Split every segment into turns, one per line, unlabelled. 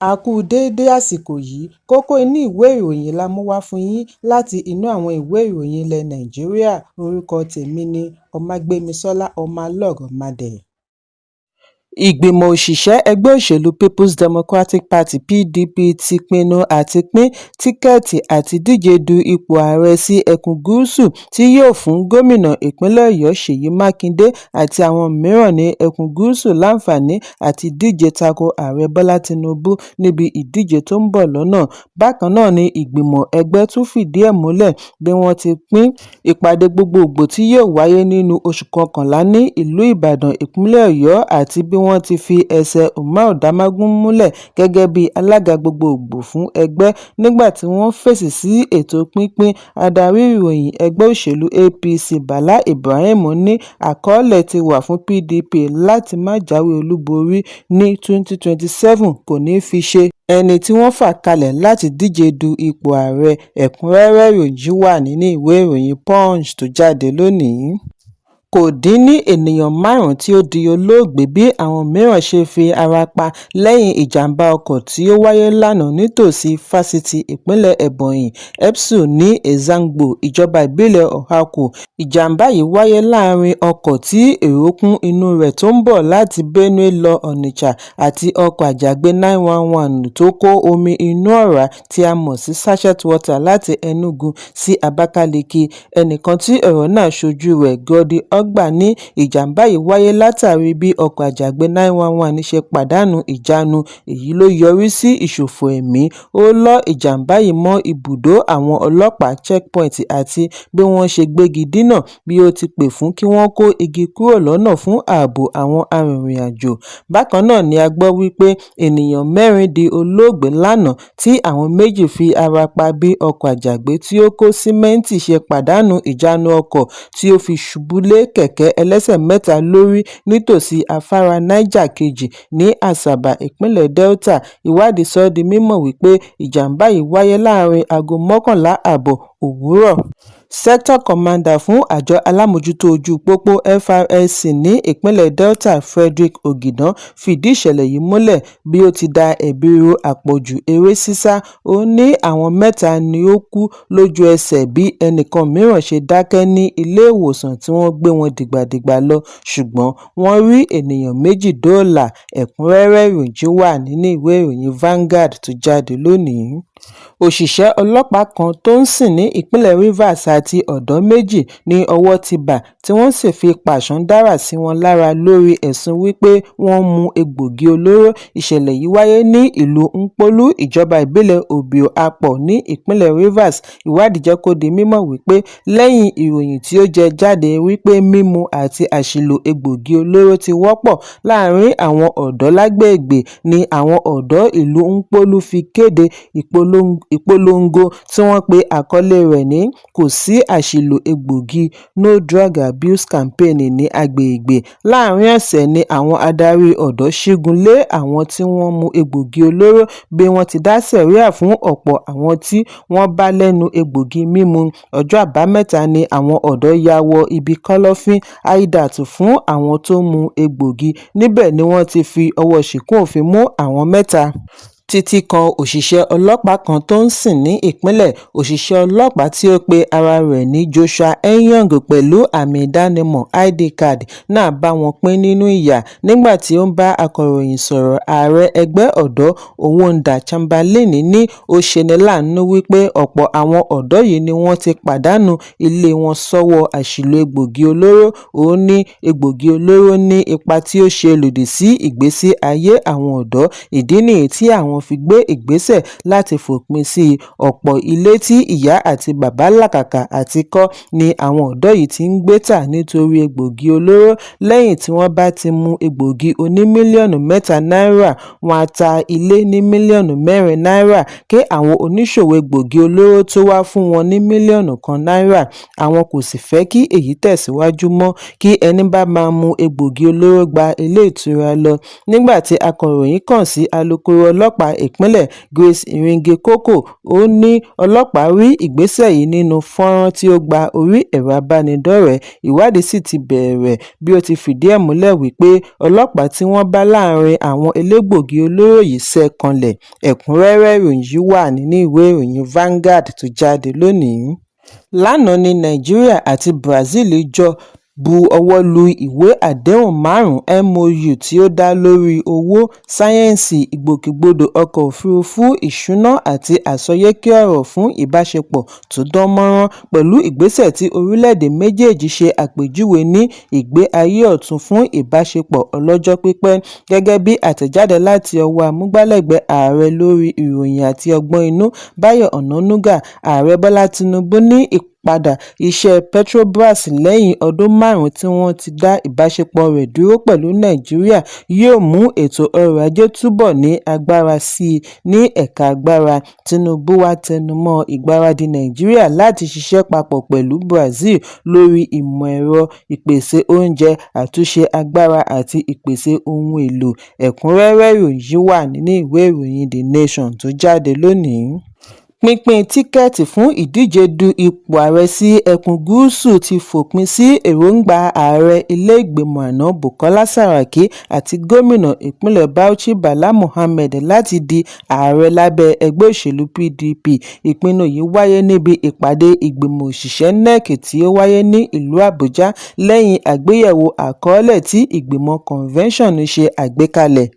A kú déédé àsìkò yìí, kókó inú ìwé ìròyìn la mú wá fún yín láti inú àwọn ìwé ìròyìn ilẹ̀ Nàìjíríà. Orúkọ tèmi ni Ọmágbémisọ́lá Ọmọlọ́rọ̀mọdẹ̀. Ìgbìmọ̀ òṣìṣẹ́ ẹgbẹ́ òṣèlú People's Democratic Party (PDP) ti pinnu àti pín tíkẹ́ẹ̀tì àti díje du ipò ààrẹ sí ẹkùn gúúsù tí yóò fún gómìnà ìpínlẹ̀ Ọ̀yọ́ Ṣèyí Mákindé àti àwọn mìíràn ní ẹkùn gúúsù láǹfààní àti díje tako ààrẹ Bọ́lá Tinubu níbi ìdíje tó ń bọ̀ lọ́nà. Bákan náà ni ìgbìmọ̀ ẹgbẹ́ tún fìdí ẹ̀ múlẹ̀ bí wọ́n ti pín ìpàdé gbogbogbò tí yóò wáyé nínú oṣù kọkànlá ní ìlú Ìbàdàn, ìpínlẹ̀ Ọ̀yọ́ àti bí wọ́n ti fi ẹsẹ̀ Umar Damagum múlẹ̀ gẹ́gẹ́ bí alága gbogbogbò fún ẹgbẹ́. Nígbà tí wọ́n fèsì sí ètò pínpín, adarí ìròyìn ẹgbẹ́ òṣèlú APC Bala Ibrahim ní àkọọ́lẹ̀ ti wà fún PDP láti má jáwé olúborí ní 2027 kò ní fi ṣe ẹni tí wọ́n fà kalẹ̀ láti díje du ipò ààrẹ. Ẹ̀kúnrẹ́rẹ́ ìròyìn wà nínú ìwé ìròyìn Punch tó jáde lónìí. Kò dín ní ènìyàn 5 tí ó di olóògbé bí àwọn mìíràn ṣe fi ara pa lẹ́yìn ìjàmbá ọkọ̀ tí ó wáyé lánàá nítòsí fásitì ìpínlẹ̀ Ebonyi, EBSU ní Ezangbo, ìjọba ìbílẹ̀ Ọ̀hákù. Ìjàmbá yìí wáyé láàárín ọkọ̀ tí èrò kún inú rẹ̀ tó ń bọ̀ láti Benue lọ Onitsha àti ọkọ̀ àjàgbé 911 tó kó omi inú ọ̀rá tí a mọ̀ sí sachet water láti Enugu sí Abakaliki. Ẹnìkan tí ọ̀rọ̀ náà ṣojú rẹ̀, Godi Ogba, ní ìjàmbá yìí wáyé látàrí bí ọkọ̀ àjàgbé 911 ṣe pàdánù ìjánu. Èyí ló yọrí sí ìṣòfò ẹ̀mí. Ó lọ ìjàmbá yìí mọ́ ibùdó àwọn ọlọ́pàá checkpoint àti bí wọ́n ṣe gbégi dínà bí ó ti pè fún kí wọ́n kó igi kúrò lọ́nà fún ààbò àwọn arìnrìn-àjò. Bákan náà ni a gbọ́ wípé ènìyàn 4 di olóògbé lánàá tí àwọn 2 fi ara pa bí ọkọ̀ àjàgbé tí ó kó símẹ́ǹtì ṣe pàdánù ìjánu ọkọ̀ tí ó fi ṣubú lé kẹ̀kẹ́ ẹlẹ́sẹ̀ mẹ́ta lórí nítòsí afárá Niger kejì ní Asaba, ìpínlẹ̀ Delta. Ìwádìí sọ di mímọ̀ wípé ìjàmbá yìí wáyé láàárín aago 11:30 òwúrọ̀. Sector Commander fún àjọ alámòjútó ojú pópó FRSC ní ìpínlẹ̀ Delta, Frederick Ogidan, fìdí ìṣẹ̀lẹ̀ yìí múlẹ̀ bí ó ti da ẹ̀bi ru àpọ̀jù eré sísá. Ó ní àwọn 3 ni ó kú lójú ẹsẹ̀ bí ẹnìkan mìíràn ṣe dákẹ́ ní ilé ìwòsàn tí wọ́n gbé wọn dìgbàdìgbà lọ, ṣùgbọ́n wọ́n rí ènìyàn 2 dóòlà. Ẹ̀kúnrẹ́rẹ́ ìròyìn wà nínú ìwé ìròyìn Vanguard tó jáde lónìí. Òṣìṣẹ́ ọlọ́pàá kan tó ń sìn ní ìpínlẹ̀ Rivers àti ọ̀dọ́ 2 ní ọwọ́ ti bà tí wọ́n sì fi pàṣán dárà sí wọn lára lórí ẹ̀sùn wípé wọ́n mu egbògi olóró. Ìṣẹ̀lẹ̀ yìí wáyé ní ìlú Nkpolu, ìjọba ìbílẹ̀ Obio-Akpor ní ìpínlẹ̀ Rivers. Ìwádìí jẹ́ kó di mímọ̀ wípé lẹ́yìn ìròyìn tí ó jẹ jáde wípé mímu àti àṣìlò egbògi olóró ti wọ́pọ̀ láàárín àwọn ọ̀dọ́ lágbègbè ni àwọn ọ̀dọ́ ìlú Nkpolu fi kéde ìpolongo tí wọ́n pe àkọlé rẹ̀ ní "Kò sí àṣìlò egbògi, No Drug Abuse Campaign" ní agbègbè. Láàárín ọ̀sẹ̀ ni àwọn adarí ọ̀dọ́ ṣígun lé àwọn tí wọ́n mu egbògi olóró bí wọ́n ti dá sẹ̀ríà fún ọ̀pọ̀ àwọn tí wọ́n bá lẹ́nu egbògi mímu. Ọjọ́ Àbámẹ́ta ni àwọn ọ̀dọ́ ya wọ ibi kọ́lọ́fín Aidat fún àwọn tó mu egbògi. Níbẹ̀ ni wọ́n ti fi ọwọ́ ṣìkún òfin mú àwọn 3 títí kan òṣìṣẹ́ ọlọ́pàá kan tó ń sìn ní ìpínlẹ̀. Òṣìṣẹ́ ọlọ́pàá tí ó pe ara rẹ̀ ní Joshua Enyong pẹ̀lú àmì ìdánimọ̀ ID card náà bá wọn pín nínú ìyà. Nígbà tí ó ń bá akọ̀ròyìn sọ̀rọ̀, ààrẹ ẹgbẹ́ ọ̀dọ́ Owóndà Chamberlain ní ó ṣeni láàánú wípé ọ̀pọ̀ àwọn ọ̀dọ́ yìí ni wọ́n ti pàdánù ilé wọn sọ́wọ́ àṣìlò egbògi olóró. Ó ní egbògi olóró ní ipa tí ó ṣe lòdì sí ìgbésí ayé àwọn ọ̀dọ́. Ìdí nìyí tí àwọn fi gbé ìgbésẹ̀ láti fòpin sí ọ̀pọ̀ ilé tí ìyá àti bàbá làkàkà àti kọ́ ni àwọn ọ̀dọ́ yìí ti ń gbé tà nítorí egbògi olóró. Lẹ́yìn tí wọ́n bá ti mu egbògi oní mílíọ̀nù 3 náírà, wọ́n á ta ilé ní mílíọ̀nù 4 náírà kí àwọn oníṣòwò egbògi olóró tó wá fún wọn ní mílíọ̀nù 1 náírà. Àwọn kò sì fẹ́ kí èyí tẹ̀síwájú mọ́, kí ẹni bá máa mu egbògi olóró gba ilé ìtura lọ. Nígbà tí akọ̀ròyìn kàn sí alukoro ọlọ́pàá ọlọ́pàá ìpínlẹ̀ Grace Iringekoko ó ní ọlọ́pàá rí ìgbésẹ̀ yìí nínú fọ́nrán tí ó gba orí ẹ̀rọ abánidọ́rẹ̀ẹ́. Ìwádìí sì ti bẹ̀rẹ̀ bí ó ti fìdí ẹ̀ múlẹ̀ wípé ọlọ́pàá tí wọ́n bá láàrin àwọn elégbòogi olóró yìí ṣẹ́ kanlẹ̀. Ẹ̀kúnrẹ́rẹ́ ìròyìn yìí wà nínú ìwé ìròyìn Vanguard tó jáde lónìí. Lánàá ní Nàìjíríà àti Brazil jọ bu ọwọ́ lu ìwé àdéhùn 5 MOU tí ó dá lórí owó, sáyẹ́ǹsì, ìgbòkègbodò ọkọ̀ òfurufú, ìṣúná àti àsọyépọ̀ ọ̀rọ̀ fún ìbáṣepọ̀ tó dán mọ́rán, pẹ̀lú ìgbésẹ̀ tí orílẹ̀-èdè méjèèjì ṣe àpèjúwe ní ìgbé ayé ọ̀tun fún ìbáṣepọ̀ ọlọ́jọ́ pípẹ́. Gẹ́gẹ́ bí àtẹ̀jáde láti ọwọ́ amúgbálẹ́gbẹ̀ẹ́ ààrẹ lórí ìròyìn àti ọgbọ́n inú, Báyọ̀ Ọ̀nànúgà, Ààrẹ Bọ́lá Tinubu ní ìpadà iṣẹ́ Petrobras lẹ́yìn ọdún 5 tí wọ́n ti dá ìbáṣepọ̀ rẹ̀ dúró pẹ̀lú Nàìjíríà yóò mú ètò ọrọ̀ ajé túbọ̀ ní agbára sí i ní ẹ̀ka agbára. Tinubu wá tẹnumọ́ ìgbáradì Nàìjíríà láti ṣiṣẹ́ papọ̀ pẹ̀lú Brazil lórí ìmọ̀ ẹ̀rọ, ìpèsè oúnjẹ, àtúnṣe agbára àti ìpèsè ohun èlò. Ẹ̀kúnrẹ́rẹ́ ìròyìn yìí wà nínú ìwé ìròyìn The Nation tó jáde lónìí. Pínpín tíkẹ́ẹ̀tì fún ìdíje du ipò ààrẹ sí ẹkùn gúúsù ti fòpin sí èròǹgbà ààrẹ ilé-ìgbìmọ̀ àná Bukola Saraki àti gómìnà ìpínlẹ̀ Bauchi Bala Mohammed láti di ààrẹ lábẹ́ ẹgbẹ́ òṣèlú PDP. Ìpinnu yìí wáyé níbi ìpàdé ìgbìmọ̀ òṣìṣẹ́ NEC tí ó wáyé ní ìlú Àbújá lẹ́yìn àgbéyẹ̀wò àkọọ́lẹ̀ tí ìgbìmọ̀ convention ṣe àgbékalẹ̀.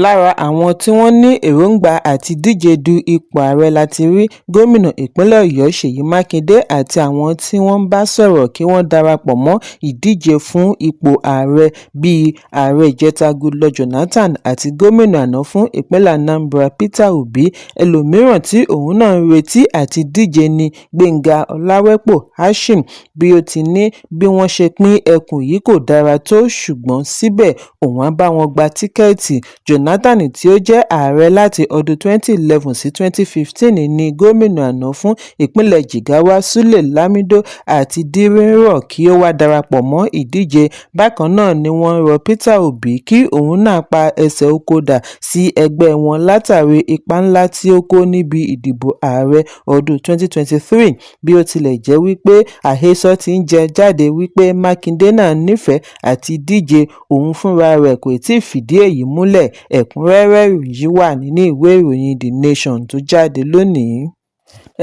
Lára àwọn tí wọ́n ní èròǹgbà àti díje du ipò ààrẹ láti rí gómìnà ìpínlẹ̀ Ọ̀yọ́ Ṣèyí Mákindé àti àwọn tí wọ́n ń bá sọ̀rọ̀ kí wọ́n darapọ̀ mọ́ ìdíje fún ipò ààrẹ bíi ààrẹ ìjẹta Goodluck Jonathan àti gómìnà àná fún ìpínlẹ̀ Anambra Peter Obi. Ẹlòmíràn tí òun náà ń retí àti díje ni Gbénga Ọláwẹ́pọ̀ Hashim. Bí ó ti ní bí wọ́n ṣe pín ẹkùn yìí kò dára tó, ṣùgbọ́n síbẹ̀ òun á bá wọn gba tíkẹ́ẹ̀tì. Jonathan tí ó jẹ́ ààrẹ láti ọdún 2011 sí 2015 ni gómìnà àná fún ìpínlẹ̀ Jigawa Sule Lamido àti Dírín rọ̀ kí ó wá darapọ̀ mọ́ ìdíje. Bákan náà ni wọ́n rọ Peter Obi kí òun náà pa ẹsẹ̀ oko dà sí ẹgbẹ́ wọn látàrí ipa ńlá tí ó kó níbi ìdìbò ààrẹ ọdún 2023. Bí ó tilẹ̀ jẹ́ wípé àhesọ ti ń jẹ jáde wípé Mákindé náà nífẹ̀ẹ́ àti díje, òun fúnra rẹ̀ kò tíì fìdí èyí múlẹ̀. Ẹ̀kúnrẹ́rẹ́ ìròyìn yìí wà nínú ìwé ìròyìn The Nation tó jáde lónìí.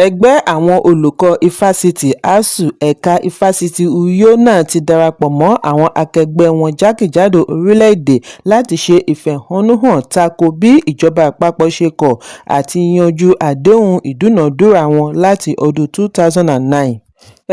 Ẹgbẹ́ àwọn olùkọ́ ifásitì ASUU ẹ̀ka ifásitì Uyo náà ti darapọ̀ mọ́ àwọn akẹgbẹ́ wọn jákèjádò orílẹ̀-èdè láti ṣe ìfẹ̀hónúhàn tako bí ìjọba àpapọ̀ ṣe kọ̀ àti yanjú àdéhùn ìdúnàádúrà wọn láti ọdún 2009.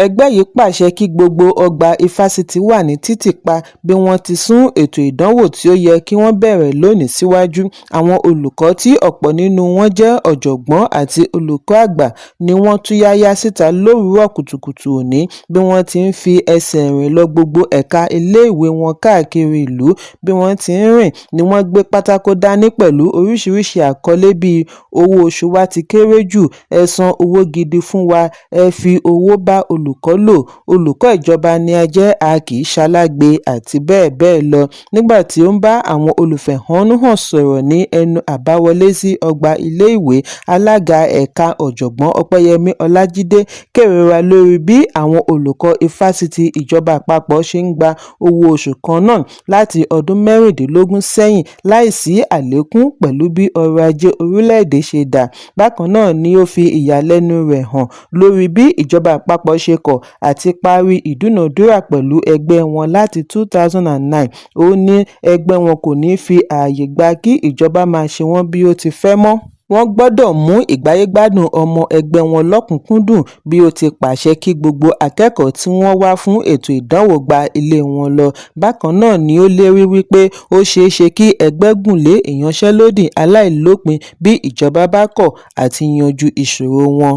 Ẹgbẹ́ yìí pàṣẹ kí gbogbo ọgbà ifásitì wà ní títìpa bí wọ́n ti sún ètò ìdánwò tí ó yẹ kí wọ́n bẹ̀rẹ̀ lónìí síwájú. Àwọn olùkọ́ tí ọ̀pọ̀ nínú wọn jẹ́ ọ̀jọ̀gbọ́n àti olùkọ́ àgbà ni wọ́n túyáyá síta lówùúrọ̀ kùtùkùtù òní bí wọ́n ti ń fi ẹsẹ̀ rìn lọ gbogbo ẹ̀ka iléèwé wọn káàkiri ìlú. Bí wọ́n ti ń rìn ni wọ́n gbé pátákó dání pẹ̀lú oríṣiríṣi àkọlé bíi "Owó oṣù wa ti kéré jù", "Ẹ san owó gidi fún wa", "Ẹ fi owó bá olùkọ́ lò", "Olùkọ́ ìjọba ni a jẹ́, a kì í ṣalágbe" àti bẹ́ẹ̀ bẹ́ẹ̀ lọ. Nígbà tí ó ń bá àwọn olùfẹ̀hónúhàn sọ̀rọ̀ ní ẹnu àbáwọlé sí ọgbà ilé-ìwé, alága ẹ̀ka ọ̀jọ̀gbọ́n Ọpẹ́yẹmí Ọlájídé kérora lórí bí àwọn olùkọ́ ifásitì ìjọba àpapọ̀ ṣe ń gba owó oṣù kan náà láti ọdún 16 sẹ́yìn láìsí àlékún pẹ̀lú bí ọrọ̀ ajé orílẹ̀-èdè ṣe dà. Bákan náà ni ó fi ìyàlẹ́nu rẹ̀ hàn lórí bí ìjọba àpapọ̀ ṣe kọ̀ àti parí ìdúnàádúrà pẹ̀lú ẹgbẹ́ wọn láti 2009. Ó ní ẹgbẹ́ wọn kò ní fi ààyè gba kí ìjọba máa ṣe wọ́n bí ó ti fẹ́ mọ́. Wọ́n gbọ́dọ̀ mú ìgbáyégbádùn ọmọ ẹgbẹ́ wọn lọ́kùnkúndùn bí ó ti pàṣẹ kí gbogbo akẹ́kọ̀ọ́ tí wọ́n wá fún ètò ìdánwò gba ilé wọn lọ. Bákan náà ni ó lérí wípé ó ṣeé ṣe kí ẹgbẹ́ gùn lé ìyanṣẹ́lódì aláìlópin bí ìjọba bá kọ̀ àti yanjú ìṣòro wọn.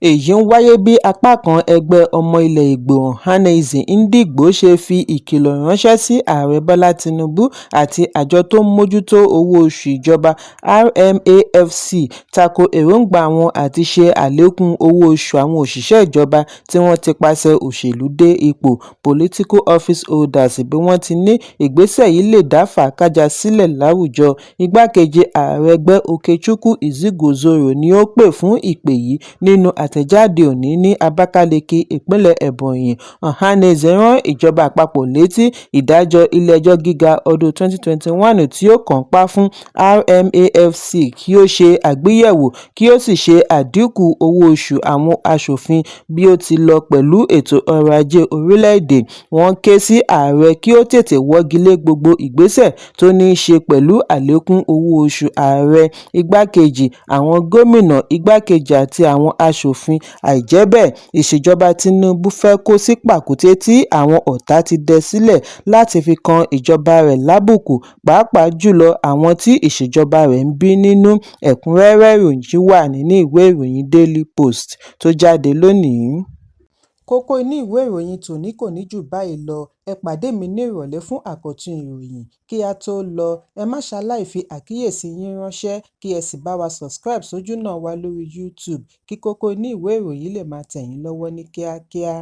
èyí ń wáyé bí apá kan ẹgbẹ́ ọmọ ilẹ̀ Ìgbò Ohanaeze Ndigbo ṣe fi ìkìlọ̀ ránṣẹ́ sí ààrẹ Bọ́lá Tinubu àti àjọ tó ń mójútó owó oṣù ìjọba RMAFC tako èròǹgbà wọn àti ṣe àlékún owó oṣù àwọn òṣìṣẹ́ ìjọba tí wọ́n ti pàṣẹ òṣèlú dé ipò political office holders bí wọ́n ti ní ìgbésẹ̀ yìí lè dá fàákájà sílẹ̀ láwùjọ. Igbákejì ààrẹ ẹgbẹ́ Okechukwu Izigozoro ni ó pè fún ìpè yìí nínú àtẹ̀jáde òní ní Abakaliki, ìpínlẹ̀ Ebonyi. Ohanaeze rán ìjọba àpapọ̀ létí ìdájọ́ ilé-ẹjọ́ gíga ọdún 2021 tí ó kànńpá fún RMAFC kí ó ṣe àgbéyẹ̀wò kí ó sì ṣe àdínkù owó oṣù àwọn aṣòfin bí ó ti lọ pẹ̀lú ètò ọrọ̀ ajé orílẹ̀-èdè. Wọ́n ké sí ààrẹ kí ó tètè wọ́gilé gbogbo ìgbésẹ̀ tó ní í ṣe pẹ̀lú àlékún owó oṣù ààrẹ, igbákejì, àwọn gómìnà, igbákejì àti àwọn aṣòfin. Àìjẹ́ bẹ́ẹ̀, ìṣèjọba Tinubu fẹ́ kó sí pàkúté tí àwọn ọ̀tá ti dẹ sílẹ̀ láti fi kan ìjọba rẹ̀ lábùkù, pàápàá jùlọ àwọn tí ìṣèjọba rẹ̀ ń bí nínú. Ẹ̀kúnrẹ́rẹ́ ìròyìn yìí wà nínú ìwé ìròyìn Daily Post tó jáde lónìí. Kókó inú ìwé ìròyìn tòní kò ní jù báyìí lọ. Ẹ pàdé mi ní ìrọ̀lẹ́ fún àkọ́tún ìròyìn. Kí a tó lọ, ẹ má ṣaláì fi àkíyèsí yín ránṣẹ́ kí ẹ sì bá wa subscribe sójú náà wa lórí YouTube kí kókó inú ìwé ìròyìn lè máa tẹ̀ yín lọ́wọ́ ní kíákíá.